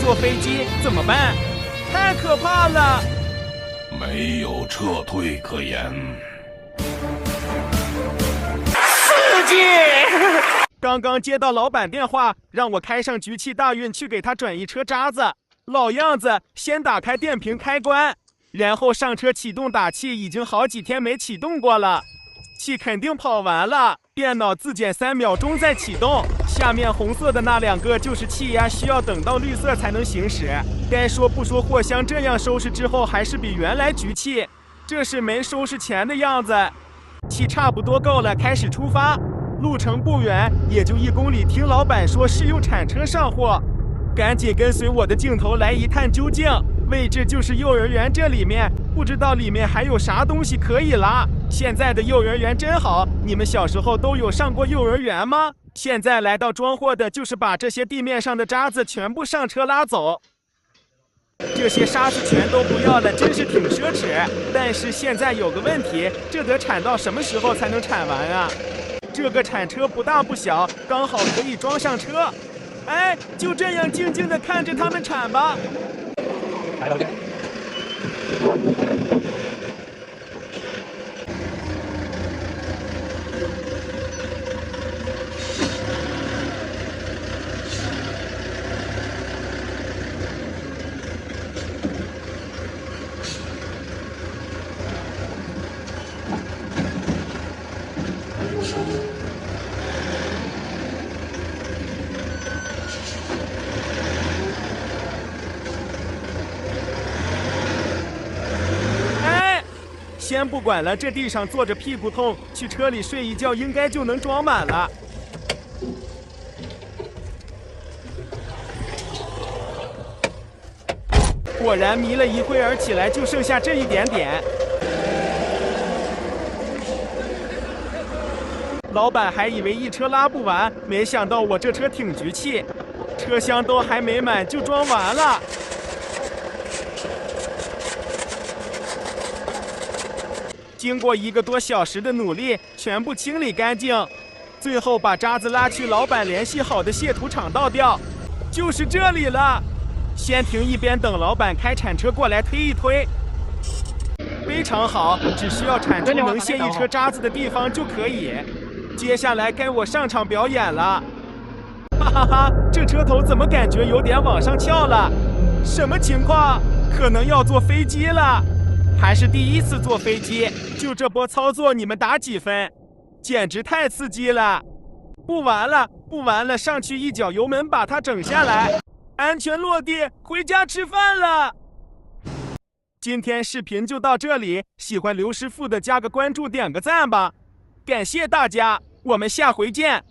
坐飞机怎么办？太可怕了！没有撤退可言。刺激！刚刚接到老板电话，让我开上局气大运去给他转一车渣子。老样子，先打开电瓶开关，然后上车启动打气，已经好几天没启动过了。气肯定跑完了，电脑自检3秒钟再启动。下面红色的那2个就是气压，需要等到绿色才能行驶。该说不说，货箱这样收拾之后还是比原来局气，这是没收拾前的样子。气差不多够了，开始出发。路程不远，也就1公里。听老板说是用铲车上货，赶紧跟随我的镜头来一探究竟。位置就是幼儿园这里面，不知道里面还有啥东西可以拉。现在的幼儿园真好，你们小时候都有上过幼儿园吗？现在来到装货的就是把这些地面上的渣子全部上车拉走。这些沙子全都不要了，真是挺奢侈。但是现在有个问题，这得铲到什么时候才能铲完啊？这个铲车不大不小，刚好可以装上车。哎，就这样静静地看着他们铲吧。来了，先不管了，这地上坐着屁股痛，去车里睡一觉应该就能装满了。果然迷了一会儿起来，就剩下这一点点。老板还以为一车拉不完，没想到我这车挺局气，车厢都还没满就装完了。经过1个多小时的努力，全部清理干净，最后把渣子拉去老板联系好的卸土厂倒掉，就是这里了。先停一边，等老板开铲车过来推一推。非常好，只需要铲出能卸一车渣子的地方就可以。接下来该我上场表演了。哈哈哈，这车头怎么感觉有点往上翘了？什么情况？可能要坐飞机了。还是第一次坐飞机，就这波操作你们打几分？简直太刺激了！不玩了，不玩了，上去一脚油门把它整下来，安全落地，回家吃饭了。今天视频就到这里，喜欢刘师傅的加个关注，点个赞吧，感谢大家，我们下回见。